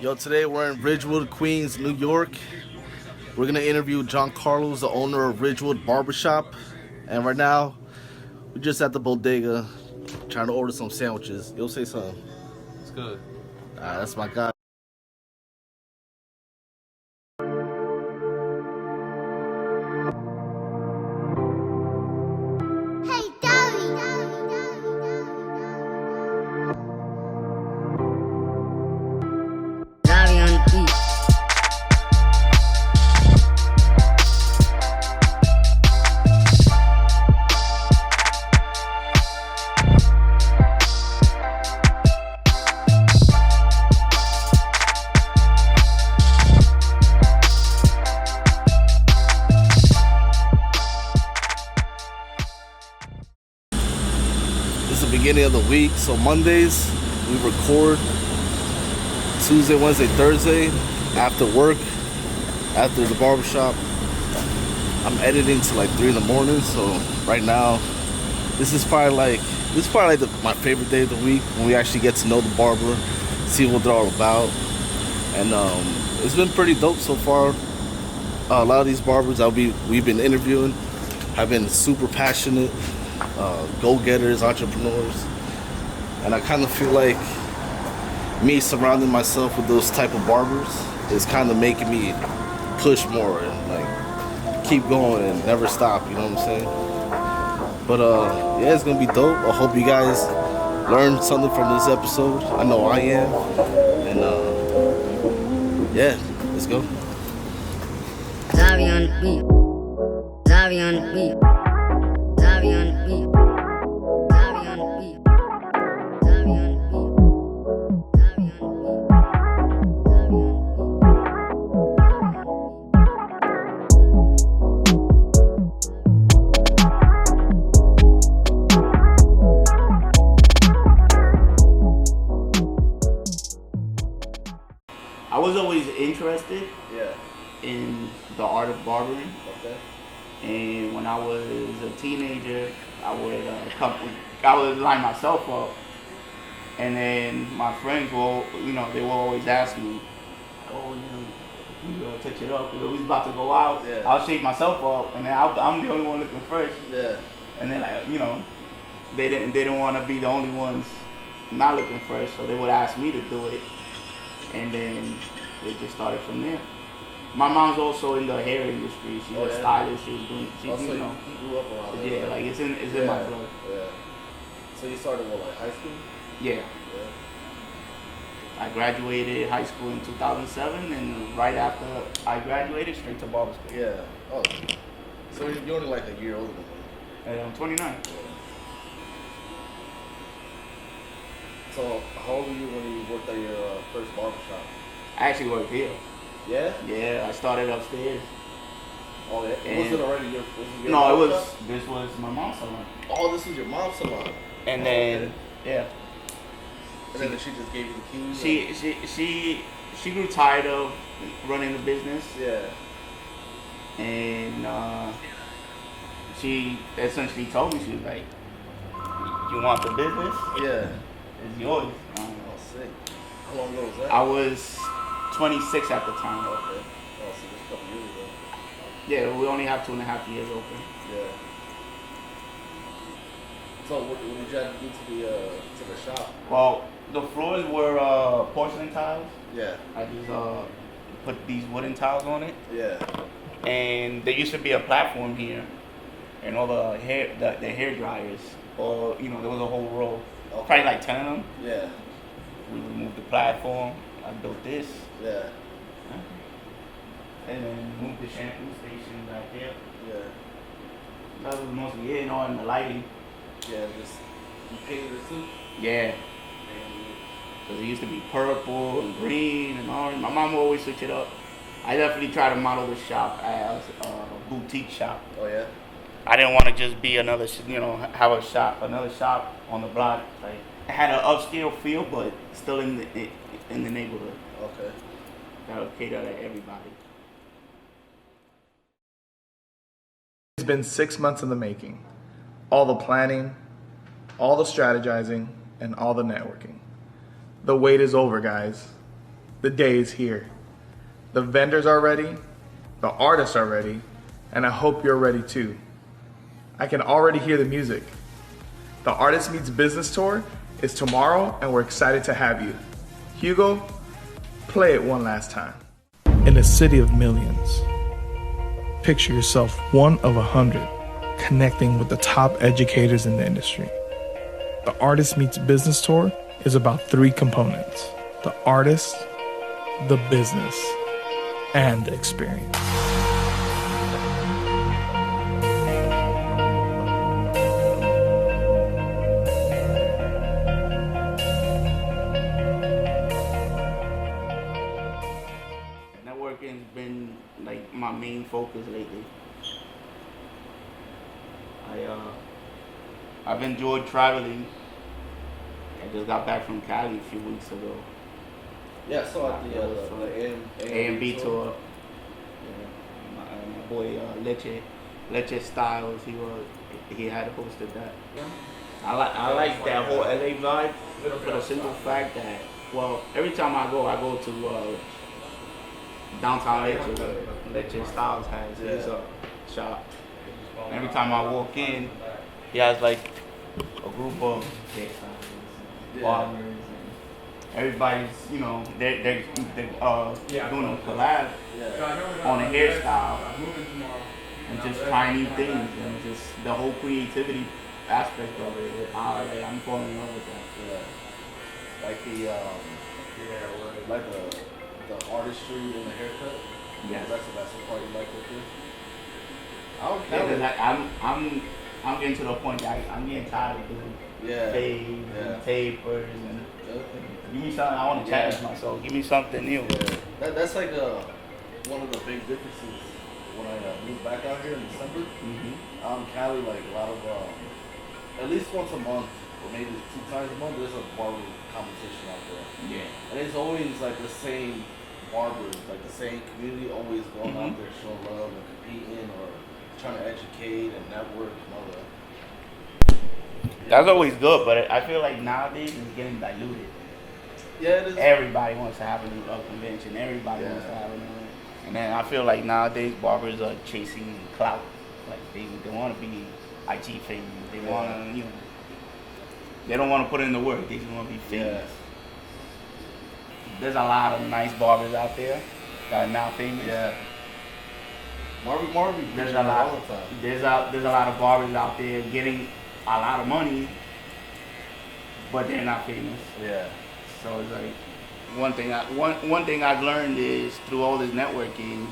Yo, today we're in Ridgewood, Queens, New York. We're gonna interview Jon Carlos, the owner of Ridgewood Barbershop. And right now, we're just at the bodega trying to order some sandwiches. You'll say something. It's good. That's my guy. Hey, Daddy. Daddy on the beat. This is the beginning of the week, so Mondays we record. Tuesday, Wednesday, Thursday, after work, after the barbershop. I'm editing till like 3 in the morning, so right now, this is probably like my favorite day of the week when we actually get to know the barber, see what they're all about, and it's been pretty dope so far. A lot of these barbers we've been interviewing have been super passionate, go-getters, entrepreneurs, and I kind of feel like me surrounding myself with those type of barbers is kind of making me push more and like keep going and never stop, you know what I'm saying? But yeah, it's gonna be dope. I hope you guys learned something from this episode. I know I am. And yeah, let's go. Daddy on the beat. Daddy on the beat. Daddy on the beat. Daddy on the beat. Daddy on the beat. Daddy on the beat. I was always interested Yeah. in the art of barbering, Okay. and when I was a teenager, I would line myself up, and then my friends will, they will always ask me, "Oh, you gonna touch it up? We're about to go out." Yeah. I'll shape myself up, and then I'm the only one looking fresh, Yeah. and then they didn't want to be the only ones not looking fresh, so they would ask me to do it. And then it just started from there. My mom's also in the hair industry. She's a stylist. She Also, you grew up around there. yeah, like it's in my blood. Yeah. So you started what, like high school? Yeah. Yeah. I graduated high school in 2007, and right after I graduated, straight to barber school. Yeah. Oh. So you're only like a year older than me. And I'm 29. So how old were you when you worked at your first barbershop? I actually worked here. Yeah? Yeah, I started upstairs. Oh yeah? And Was it already your No, barbershop? this was my mom's salon. Oh, this was your mom's salon. And Oh, then, okay. yeah. And then she just gave you the keys? She grew tired of running the business. Yeah. And she essentially told me, she was like, "You want the business? Yeah. It's yours." Oh, sick. How long ago was that? I was 26 at the time. Okay. Oh, so just a couple years ago. Yeah, we only have 2.5 years open. Yeah. So what did you have to do to the shop? Well, the floors were porcelain tiles. Yeah. I just put these wooden tiles on it. Yeah. And there used to be a platform here, and all the hair dryers. Or there was a whole row, probably like 10 of them. Yeah. We removed the platform. I built this. Yeah. And then moved the shampoo station back there. Yeah. That was mostly it, and the lighting. Yeah, just you painted it too? Yeah. Because it used to be purple and green and orange. My mom would always switch it up. I definitely try to model the shop as a boutique shop. Oh yeah? I didn't want to just be another, have another shop on the block. Like, it had an upscale feel, but still in the neighborhood. Okay. That would cater to everybody. It's been 6 months in the making. All the planning, all the strategizing, and all the networking. The wait is over, guys. The day is here. The vendors are ready, the artists are ready, and I hope you're ready too. I can already hear the music. The Artist Meets Business Tour is tomorrow, and we're excited to have you. Hugo, play it one last time. In a city of millions, picture yourself one of 100, connecting with the top educators in the industry. The Artist Meets Business Tour is about 3 components: the artist, the business, and the experience. Networking's been like my main focus lately. I've enjoyed traveling. I just got back from Cali a few weeks ago. Yeah, so at the A&B tour. Yeah. My boy Leche Styles, he had hosted that. Yeah. I like that whole LA vibe for the simple fact that, well, every time I go to downtown Leche where Leche Styles has his shop. And every time I walk in, he has like a group of barbers, and everybody's, they're doing a collab on a hairstyle and just trying new things, and just the whole creativity aspect of it. I'm falling in love with that. Yeah. Like the artistry in the haircut. Yeah, that's the part you like with it. I'm getting to the point that I'm getting tired of doing fades and tapers and give me something. I want to challenge myself. Give me something new. Yeah. That's like one of the big differences when I moved back out here in December. Out in Cali, like a lot of at least once a month or maybe 2 times a month, there's a barber competition out there. Yeah. And it's always like the same barbers, like the same community, always going out there showing love and competing or trying to educate and network and all that. That's always good, but I feel like nowadays it's getting diluted. Yeah, it is. Everybody wants to have a convention. Everybody wants to have and then I feel like nowadays barbers are chasing clout. Like they want to be IG famous. They want to, they don't want to put in the work. They just want to be famous. There's a lot of nice barbers out there that are now famous. Yeah. Marvin, there's a lot. There's a lot of barbers out there getting a lot of money, but they're not famous. Yeah. So it's like one thing I've learned is through all this networking,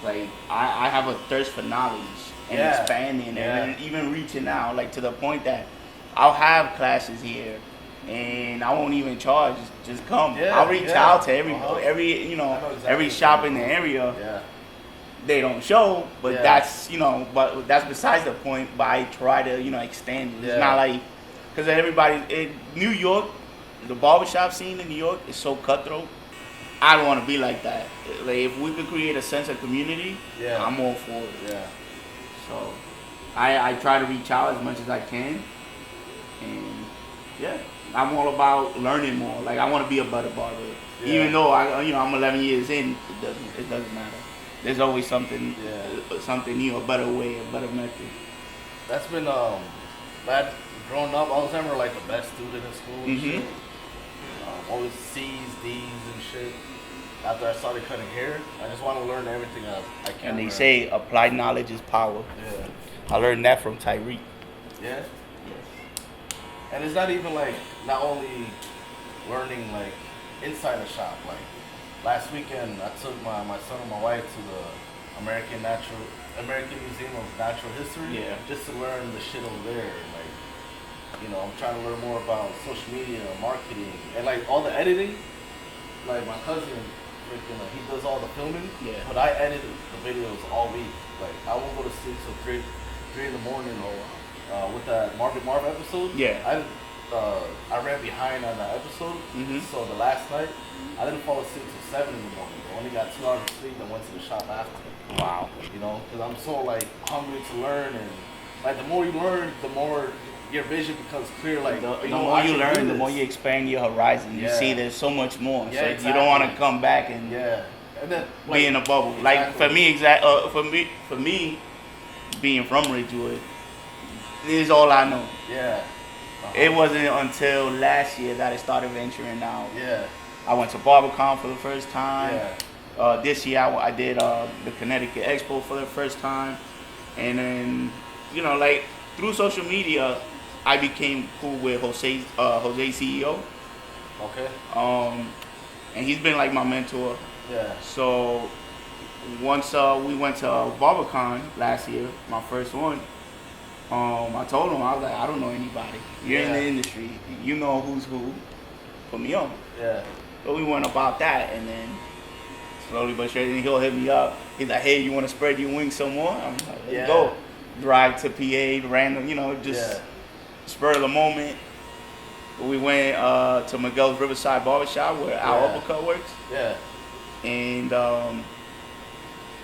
like I have a thirst for knowledge and expanding and even reaching out, like to the point that I'll have classes here and I won't even charge. Just come. I'll reach out to every shop in the area. Yeah. They don't show, but that's that's besides the point. But I try to extend it. It's not like because everybody in New York, the barbershop scene in New York is so cutthroat. I don't want to be like that. Like if we could create a sense of community, I'm all for it. Yeah. So I try to reach out as much as I can, and I'm all about learning more. Like I want to be a better barber, even though I'm 11 years in. It doesn't matter. There's always something new, a better way, a better method. That's been growing up, I was never like the best student in school and shit. Always C's, D's and shit. After I started cutting hair, I just want to learn everything I can. And they say applied knowledge is power. Yeah. I learned that from Tyreek. Yeah? Yes. And it's not even like, not only learning like inside the shop, like last weekend I took my son and my wife to the American Museum of Natural History just to learn the shit over there. Like, I'm trying to learn more about social media, marketing, and like all the editing. Like my cousin, he does all the filming, but I edit the videos all week. Like I won't go to sleep till 3 in the morning with that Marvin episode. I ran behind on that episode, so the last night I didn't fall asleep till 7 in the morning. I only got 2 hours of sleep and went to the shop after. Wow. Because I'm so like hungry to learn, and like the more you learn, the more you your vision becomes clear. Like The know, more I you can learn, do the this. more you expand your horizon. You Yeah. see there's so much more. Yeah, So exactly. you don't want to come back and And then be in a bubble. Like for me, for me, being from Ridgewood, this is all I know. Yeah. It wasn't until last year that I started venturing out. Yeah. I went to BarberCon for the first time. Yeah. This year I did the Connecticut Expo for the first time, and then like through social media, I became cool with Jose CEO. Okay. And he's been like my mentor. Yeah. So once we went to BarberCon last year, my first one, I told him, I was like, I don't know anybody. You're in the industry. You know who's who. Put me on. Yeah. So we went about that, and then slowly but surely he'll hit me up. He's like, hey, you want to spread your wings some more? I'm like, let's go. Drive to PA, random, just spur of the moment. We went to Miguel's Riverside Barbershop where our uppercut works. Yeah. And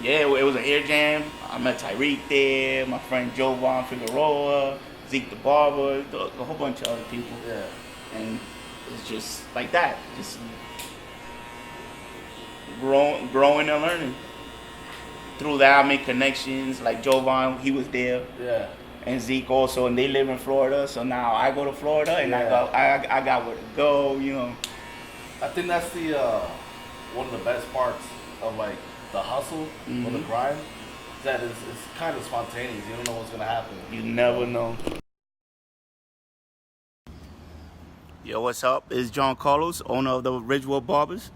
it was an air jam. I met Tyreek there, my friend Jovan Figueroa, Zeke the Barber, a whole bunch of other people. Yeah. And it's just like that, just growing and learning. Through that, I made connections. Like Jovan, he was there. Yeah. And Zeke also, and they live in Florida. So now I go to Florida, and I got where to go. I think that's the one of the best parts of like the hustle or the grind. That it's kind of spontaneous. You don't know what's gonna happen. You never know. Yo, what's up? It's Jon Carlos, owner of the Ridgewood Barbers.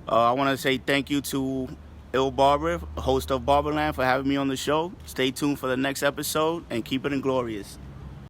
I want to say thank you to Il Barber, host of BARBERLAND, for having me on the show. Stay tuned for the next episode and keep it inglorious.